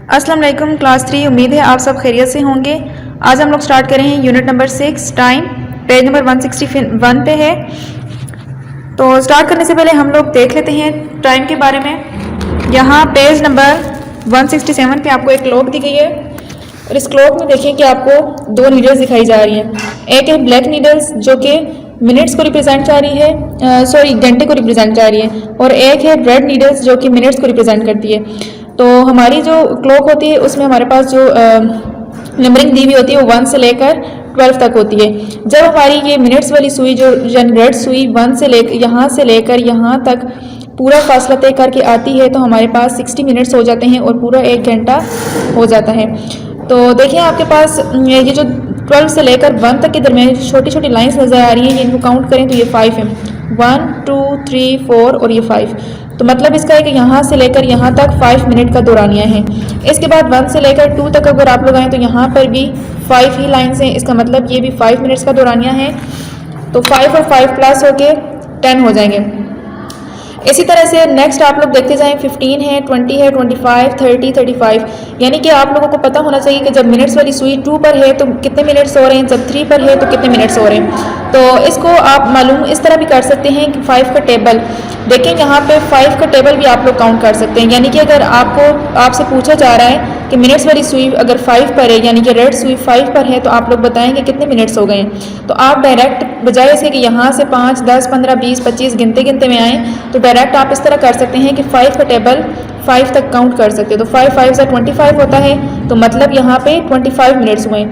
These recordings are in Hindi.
अस्सलाम वालेकुम क्लास 3। उम्मीद है आप सब खैरियत से होंगे। आज हम लोग स्टार्ट कर रहे हैं unit number 6 time. Page number 161 पे है। तो स्टार्ट करने से पहले हम लोग देख लेते हैं टाइम के बारे में। यहाँ पेज नंबर 167 पे आपको एक क्लॉक दी गई है और इस क्लॉक में देखें कि आपको दो नीडल्स दिखाई जा रही हैं। एक है ब्लैक नीडल्स जो कि मिनट्स को रिप्रेजेंट कर रही है, घंटे को रिप्रेजेंट कर रही है, और एक है रेड नीडल्स जो कि मिनट्स को रिप्रेजेंट करती है। तो हमारी जो क्लॉक होती है उसमें हमारे पास जो नंबरिंग दी हुई होती है वो 1 से लेकर 12 तक होती है। जब हमारी ये मिनट्स वाली सुई जो रेड सुई 1 से लेकर यहाँ तक पूरा फासला तय करके आती है तो हमारे पास 60 मिनट्स हो जाते हैं और पूरा 1 घंटा हो जाता है। तो देखिए आपके पास ये जो 12 से लेकर 1 तक के दरमियान छोटी छोटी लाइंस नज़र आ रही हैं, इनको काउंट करें तो ये 5 है। 1 2 3 4 और ये 5। तो मतलब इसका है कि यहाँ से लेकर यहाँ तक 5 मिनट का दौरानिया है। इसके बाद 1 से लेकर 2 तक अगर आप लोग आएँ तो यहाँ पर भी 5 ही लाइन्स हैं। इसका मतलब ये भी 5 मिनट्स का दौरानिया है। तो 5 और 5 प्लस होके 10 हो जाएंगे। इसी तरह से नेक्स्ट आप लोग देखते जाएं, 15 है, 20 है, 25, 30, 35। यानी कि आप लोगों को पता होना चाहिए कि जब मिनट्स वाली सुई 2 पर है तो कितने मिनट्स हो रहे हैं, जब 3 पर है तो कितने मिनट्स हो रहे हैं। तो इसको आप मालूम इस तरह भी कर सकते हैं कि 5 का टेबल देखें, यहाँ पे 5 का टेबल भी आप लोग काउंट कर सकते हैं। यानी कि अगर आपसे पूछा जा रहा है कि मिनट्स वाली सुई अगर 5 पर है, यानी कि रेड सुई 5 पर है, तो आप लोग बताएंगे कितने मिनट्स हो गए हैं। तो आप डायरेक्ट बजाय इसके कि यहाँ से 5, 10, 15, 20, 25 गिनते में आएँ, तो डायरेक्ट आप इस तरह कर सकते हैं कि 5 का टेबल 5 तक काउंट कर सकते हैं। तो 5 5 से 25 होता है, तो मतलब यहाँ पे 25 मिनट्स हुए।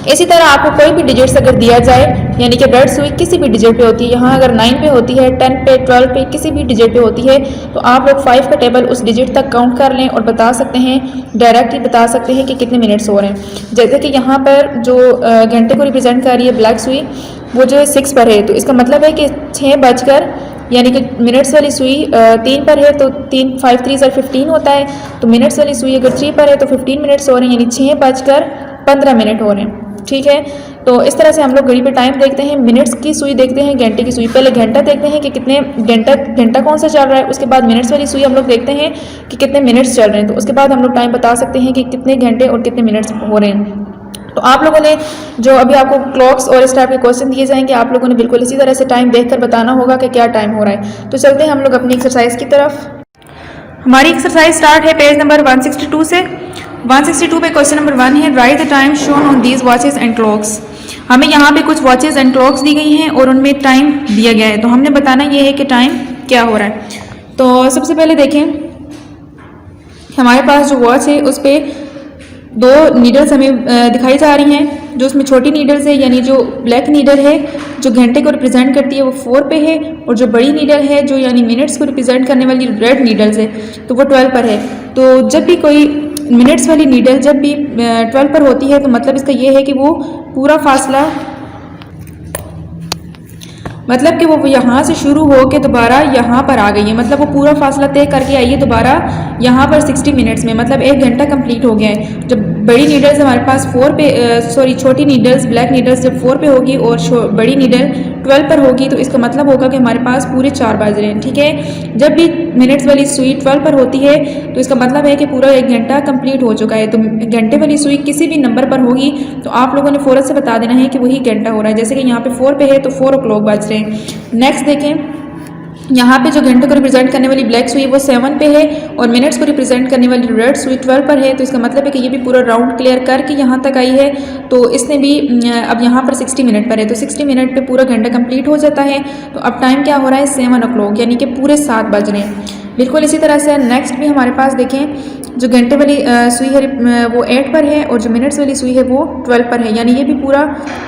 इसी तरह आपको कोई भी डिजिट्स अगर दिया जाए, यानी कि रेड सुई किसी भी डिजिट पे होती है, यहाँ अगर 9 पे होती है, 10 पे, 12 पे, किसी भी डिजिट पे होती है, तो आप लोग 5 का टेबल उस डिजिट तक काउंट कर लें और बता सकते हैं, डायरेक्टली बता सकते हैं कि कितने मिनट्स हो रहे हैं। जैसे कि यहाँ पर जो घंटे को रिप्रेजेंट कर रही है ब्लैक सुई, वो जो है 6 पर है, तो इसका मतलब है कि 6 बजकर, यानी कि मिनट्स वाली सुई 3 पर है तो 3 5 3 15 होता है। तो मिनट्स वाली सुई अगर 3 पर है तो 15 मिनट्स हो रहे हैं, यानी 6:15 मिनट हो रहे हैं। ठीक है, तो इस तरह से हम लोग घड़ी पे टाइम देखते हैं, मिनट्स की सुई देखते हैं, घंटे की सुई। पहले घंटा देखते हैं कि कितने घंटा कौन सा चल रहा है, उसके बाद मिनट्स वाली सुई हम लोग देखते हैं कि कितने मिनट्स चल रहे हैं। तो उसके बाद हम लोग टाइम बता सकते हैं कि कितने घंटे और कितने मिनट्स हो रहे हैं। तो आप लोगों ने जो अभी आपको क्लॉक्स और इस टाइप के क्वेश्चन दिए जाएंगे, आप लोगों ने बिल्कुल इसी तरह से टाइम देखकर बताना होगा कि क्या टाइम हो रहा है। तो चलते हैं हम लोग अपनी एक्सरसाइज की तरफ। हमारी एक्सरसाइज स्टार्ट है पेज नंबर 162 से। 162 पे क्वेश्चन नंबर 1 है, right the time shown on these watches and clocks. हमें यहाँ पे कुछ वॉचेस एंड क्लॉक्स दी गई हैं और उनमें टाइम दिया गया है। तो हमने बताना ये है कि टाइम क्या हो रहा है। तो सबसे पहले देखें, हमारे पास जो वॉच है उस पर 2 नीडल्स हमें दिखाई जा रही हैं। जो उसमें छोटी नीडल्स है, यानी जो ब्लैक नीडल है जो घंटे को रिप्रेजेंट करती है, वो 4 पे है, और जो बड़ी नीडल है जो यानी मिनट्स को रिप्रेजेंट करने वाली रेड नीडल्स है, तो वो 12 पर है। तो जब भी कोई मिनट्स वाली नीडल जब भी 12 पर होती है, तो मतलब इसका ये है कि वो पूरा फासला, मतलब कि वो यहाँ से शुरू हो के दोबारा यहाँ पर आ गई है, मतलब वो पूरा फासला तय करके आई है दोबारा यहाँ पर 60 मिनट्स में, मतलब 1 घंटा कंप्लीट हो गया है। जब बड़ी नीडल्स हमारे पास 4 पे छोटी नीडल्स ब्लैक नीडल्स जब 4 पे होगी और बड़ी नीडल 12 पर होगी, तो इसका मतलब होगा कि हमारे पास पूरे 4 बज रहे हैं। ठीक है, जब भी मिनट्स वाली सुई 12 पर होती है तो इसका मतलब है कि पूरा 1 घंटा कंप्लीट हो चुका है। तो घंटे वाली सुई किसी भी नंबर पर होगी तो आप लोगों ने फ़ौरन से बता देना है कि वही घंटा हो रहा है। जैसे कि यहाँ पे 4 पे है तो 4 o'clock बज रहे हैं। नेक्स्ट देखें, यहाँ पे जो घंटे को रिप्रेजेंट करने वाली ब्लैक सुई वो 7 पे है और मिनट्स को रिप्रेजेंट करने वाली रेड सुई 12 पर है। तो इसका मतलब है कि ये भी पूरा राउंड क्लियर करके यहाँ तक आई है। तो इसने भी अब यहाँ पर 60 मिनट पर है, तो 60 मिनट पे पूरा घंटा कंप्लीट हो जाता है। तो अब टाइम क्या हो रहा है, 7 o'clock, यानी कि पूरे 7 बज रहे हैं। बिल्कुल इसी तरह से नेक्स्ट भी हमारे पास देखें, जो घंटे वाली सुई है वो 8 पर है और जो मिनट्स वाली सुई है वो 12 पर है, यानी ये भी पूरा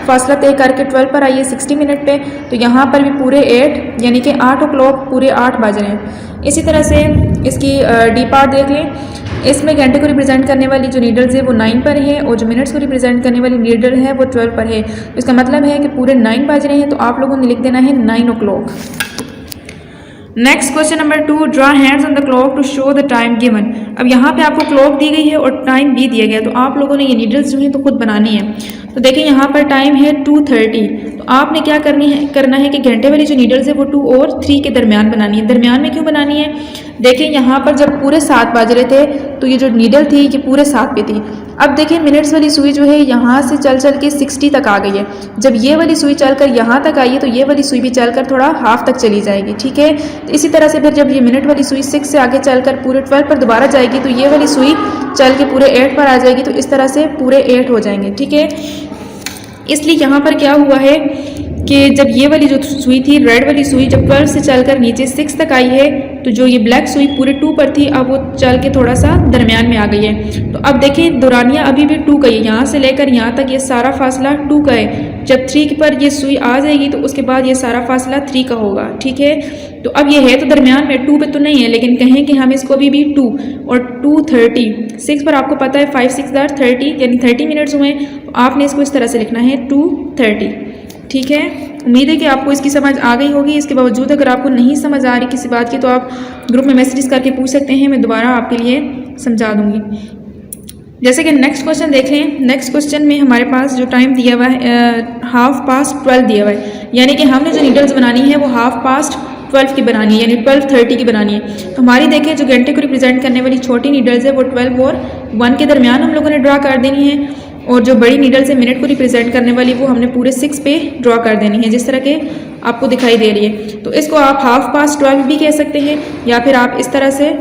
फासला तय करके 12 पर आई है 60 मिनट पे। तो यहाँ पर भी पूरे 8 यानी कि 8 o'clock पूरे 8 बज रहे हैं। इसी तरह से इसकी डी पार्ट देख लें, इसमें घंटे को रिप्रेजेंट करने वाली जो नीडल्स है वो 9 पर है और जो मिनट्स को रिप्रेजेंट करने वाली नीडल है वो 12 पर है। इसका मतलब है कि पूरे 9 बज रहे हैं। तो आप लोगों ने लिख देना है 9 o'clock। Next question number 2, draw hands on the clock to show the time given. अब यहाँ पे आपको क्लॉक दी गई है और टाइम भी दिया गया, तो आप लोगों ने ये नीडल्स जो है तो खुद बनानी है। तो देखिए यहाँ पर टाइम है 2:30, तो आपने क्या करना है कि घंटे वाली जो नीडल्स है वो 2 और 3 के दरमियान बनानी है। दरमियान में क्यों बनानी है? देखिए यहाँ पर जब पूरे 7 बज रहे थे तो ये जो नीडल थी ये पूरे 7 पे थी। अब देखिए मिनट्स वाली सुई जो है यहाँ से चल चल के 60 तक आ गई है। जब ये वाली सुई चलकर यहाँ तक आई है तो ये वाली सुई भी चलकर थोड़ा हाफ तक चली जाएगी, ठीक है। तो इसी तरह से फिर जब ये मिनट वाली सुई 6 से आगे चलकर पूरे 12 पर दोबारा जाएगी तो ये वाली सुई चल के पूरे 8 पर आ जाएगी। तो इस तरह से पूरे 8 हो जाएंगे, ठीक है। इसलिए यहाँ पर क्या हुआ है कि जब ये वाली जो सुई थी, रेड वाली सुई, जब 12 से चलकर नीचे 6 तक आई है तो जो ये ब्लैक सुई पूरे 2 पर थी अब वो चल के थोड़ा सा दरमियान में आ गई है। तो अब देखिए दौरानिया अभी भी 2 का है, यहाँ से लेकर यहाँ तक ये सारा फासला 2 का है। जब 3 पर ये सुई आ जाएगी तो उसके बाद ये सारा फासला 3 का होगा, ठीक है। तो अब ये है तो दरमियान में 2 पे तो नहीं है, लेकिन कहें कि हम इसको अभी भी 2 और 2:30, 6 पर आपको पता है 5 6 30 यानी 30 मिनट्स हुए। तो आपने इसको इस तरह से लिखना है 2:30, ठीक है। उम्मीद है कि आपको इसकी समझ आ गई होगी। इसके बावजूद अगर आपको नहीं समझ आ रही किसी बात की तो आप ग्रुप में मैसेजेस करके पूछ सकते हैं, मैं दोबारा आपके लिए समझा दूंगी। जैसे कि नेक्स्ट क्वेश्चन देख लें। नेक्स्ट क्वेश्चन में हमारे पास जो टाइम दिया हुआ है 12:30 दिया हुआ है, यानी कि हमने जो नीडल्स बनानी है वो 12:30 की बनानी है, यानी 12:30 की बनानी है। तो हमारी देखें जो घंटे को रिप्रेजेंट करने वाली छोटी नीडल्स है वो 12 और 1 के दरमियान हम लोगों ने ड्रा कर देनी है, और जो बड़ी नीडल से मिनट को रिप्रेजेंट करने वाली वो हमने पूरे 6 पे ड्रॉ कर देनी है, जिस तरह के आपको दिखाई दे रही है। तो इसको आप 12:30 भी कह सकते हैं या फिर आप इस तरह से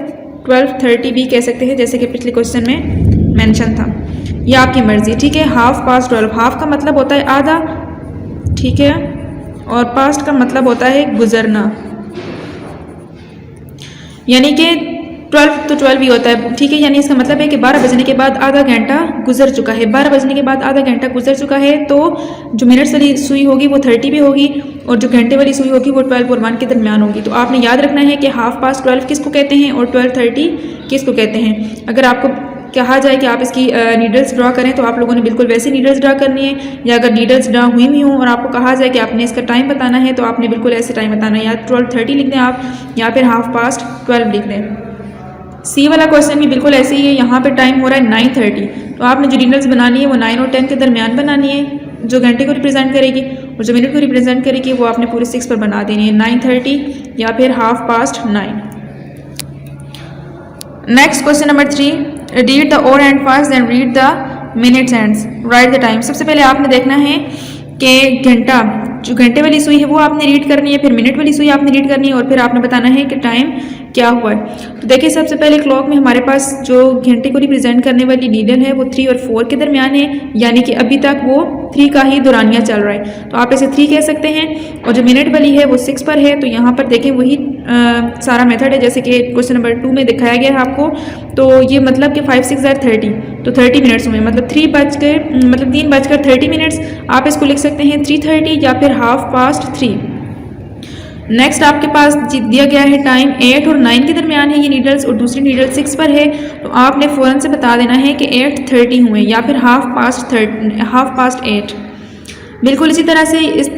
12:30 भी कह सकते हैं, जैसे कि पिछले क्वेश्चन में मेंशन था। ये आपकी मर्जी, ठीक है। 12:30, हाफ का मतलब होता है आधा, ठीक है, और पास्ट का मतलब होता है गुजरना, यानी कि 12 तो 12 ही होता है, ठीक है। यानी इसका मतलब है कि 12 बजने के बाद आधा घंटा गुजर चुका है। 12 बजने के बाद आधा घंटा गुजर चुका है तो जो मिनट्स वाली सुई होगी वो 30 भी होगी और जो घंटे वाली सुई होगी वो 12 और 1 के दरमियान होगी। तो आपने याद रखना है कि 12:30 किसको कहते हैं और 12:30 किसको कहते हैं। अगर आपको कहा जाए कि आप इसकी नीडल्स ड्रा करें तो आप लोगों ने बिल्कुल वैसी नीडल्स ड्रा करनी है, या अगर नीडल्स ड्रा हुई भी हों और आपको कहा जाए कि आपने इसका टाइम बताना है तो आपने बिल्कुल ऐसे टाइम बताना है, या 12:30 लिख दें आप या फिर 12:30 लिख दें। सी वाला क्वेश्चन भी बिल्कुल ऐसे ही है, यहाँ पे टाइम हो रहा है 9:30, तो आपने जो नीडल्स बनानी है वो 9 और 10 के दरमियान बनानी है, जो घंटे को रिप्रेजेंट करेगी, और जो मिनट को रिप्रेजेंट करेगी वो आपने पूरे 6 पर बना देनी है, 9:30 या फिर 9:30। Next question number 3, read the hour hand first then read the minutes hands, write the time. सबसे पहले आपने देखना है कि घंटा, जो घंटे वाली सुई है वो आपने रीड करनी है, फिर मिनट वाली सुई आपने रीड करनी है और फिर आपने बताना है कि टाइम क्या हुआ है। तो देखिए सबसे पहले क्लॉक में हमारे पास जो घंटे को रिप्रेजेंट करने वाली नीडल है वो 3 और 4 के दरमियान है, यानी कि अभी तक वो 3 का ही दौरानिया चल रहा है, तो आप इसे 3 कह सकते हैं। और जो मिनट वाली है वो 6 पर है, तो यहाँ पर देखें वही सारा मेथड है जैसे कि क्वेश्चन नंबर 2 में दिखाया गया है आपको। तो ये मतलब कि 5 6 30, तो 30 मिनट्स हुए, मतलब 3 बजकर 30 मिनट्स। आप इसको लिख सकते हैं 3:30 या फिर 3:30। नेक्स्ट आपके पास दिया गया है टाइम 8 और 9 के दरमियान है ये नीडल्स, और दूसरी नीडल 6 पर है, तो आपने फ़ौरन से बता देना है कि 8:30 हुए या फिर 8:30। बिल्कुल इसी तरह से इस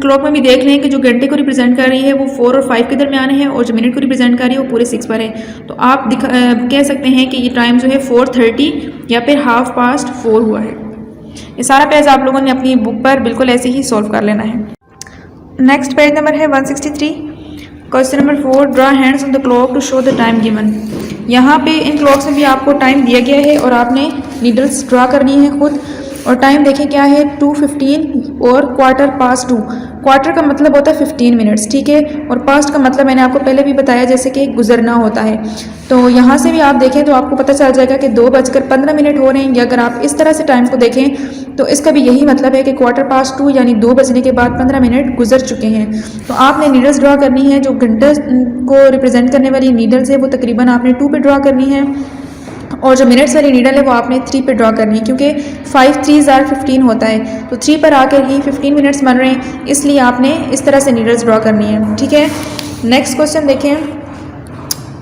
क्लॉक में भी देख लें कि जो घंटे को रिप्रेजेंट कर रही है वो 4 और 5 के दरमियान है, और जो मिनट को रिप्रेजेंट कर रही है वो पूरे 6 पर है। तो आप कह सकते हैं कि ये टाइम जो है 4:30 या फिर 4:30 हुआ है। ये सारा पेज आप लोगों ने अपनी बुक पर बिल्कुल ऐसे ही सॉल्व कर लेना है। नेक्स्ट पेज नंबर है 163। Question number 4, draw hands on the clock to show the time given. यहाँ पे इन क्लॉक्स में भी आपको टाइम दिया गया है और आपने नीडल्स ड्रा करनी है खुद। और टाइम देखें क्या है 2:15 और 2:15। क्वार्टर का मतलब होता है 15 मिनट्स, ठीक है, और पास्ट का मतलब मैंने आपको पहले भी बताया जैसे कि गुजरना होता है। तो यहाँ से भी आप देखें तो आपको पता चल जाएगा कि 2:15 हो रहे हैं, या अगर आप इस तरह से टाइम को देखें तो इसका भी यही मतलब है कि 2:15 यानी 2 बजने के बाद 15 मिनट गुजर चुके हैं। तो आपने नीडल्स ड्रा करनी है, जो घंटे को रिप्रेजेंट करने वाली नीडल्स है वो तकरीबन आपने 2 पे ड्रा करनी है, और जो मिनट्स वाली नीडल है वो आपने 3 पे ड्रॉ करनी है, क्योंकि 5 3 15 होता है, तो 3 पर आकर ही 15 मिनट्स बन रहे हैं, इसलिए आपने इस तरह से नीडल्स ड्रॉ करनी है, ठीक है। नेक्स्ट क्वेश्चन देखें।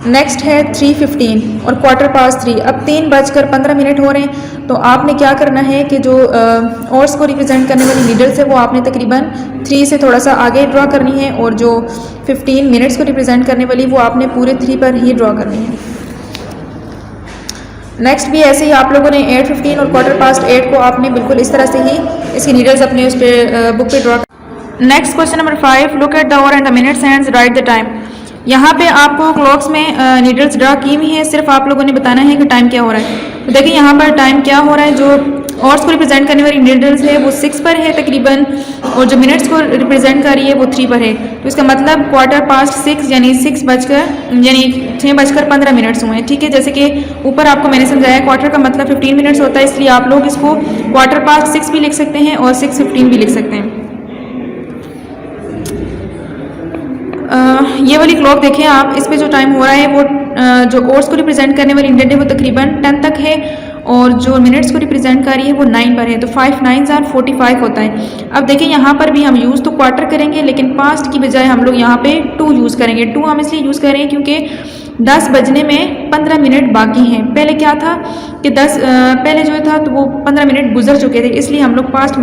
नेक्स्ट है 3:15 और 3:15। अब 3:15 हो रहे हैं, तो आपने क्या करना है कि जो ऑर्स को रिप्रेजेंट करने वाली नीडल्स है वो आपने तकरीबन 3 से थोड़ा सा आगे ड्रा करनी है, और जो 15 मिनट्स को रिप्रेजेंट करने वाली वो आपने पूरे 3 पर ही ड्रा करनी है। नेक्स्ट भी ऐसे ही आप लोगों ने 8:15 और 8:15 को आपने बिल्कुल इस तरह से ही इसकी नीडल्स अपने उस पर बुक पे draw. Next question number 5, look at the our and the minutes hands, right the time. यहाँ पे आपको क्लॉक्स में नीडल्स ड्रा की हुई है, सिर्फ आप लोगों ने बताना है कि टाइम क्या हो रहा है। तो देखिए यहाँ पर टाइम क्या हो रहा है, जो आवर्स को रिप्रेजेंट करने वाली नीडल्स है वो 6 पर है तकरीबन, और जो मिनट्स को रिप्रेजेंट कर रही है वो 3 पर है। तो इसका मतलब 6:15 यानी 6:15 हुए हैं। ठीक है, जैसे कि ऊपर आपको मैंने समझाया क्वार्टर का मतलब 15 मिनट्स होता है, इसलिए आप लोग इसको 6:15 भी लिख सकते हैं और 6:15 भी लिख सकते हैं। ये वाली क्लॉक देखें आप, इस पे जो टाइम हो रहा है वो जो आवर्स को रिप्रेजेंट करने वाली इंडेंट है वो तकरीबन 10 तक है, और जो मिनट्स को रिप्रेजेंट कर रही है वो 9 पर है। तो 5 9s are 45 होता है। अब देखिए यहाँ पर भी हम यूज़ तो क्वार्टर करेंगे, लेकिन पास्ट की बजाय हम लोग यहाँ पे 2 यूज़ करेंगे। 2 हम इसलिए यूज़ करें क्योंकि 10 बजने में 15 मिनट बाकी हैं। पहले क्या था कि पहले जो था तो वो 15 मिनट गुजर चुके थे, इसलिए हम लोग पास्ट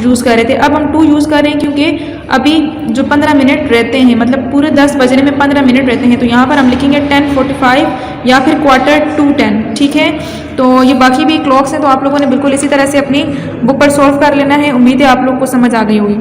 यूज़ कर रहे थे। अब हम 2 यूज़ कर रहे हैं क्योंकि अभी जो 15 मिनट रहते हैं, मतलब पूरे 10 बजने में 15 मिनट रहते हैं, तो यहाँ पर हम लिखेंगे 10:45 या फिर 10:45। ठीक है, तो ये बाकी भी क्लॉक्स हैं, तो आप लोगों ने बिल्कुल इसी तरह से अपनी बुक पर सॉल्व कर लेना है। उम्मीद है आप लोग को समझ आ गई होगी।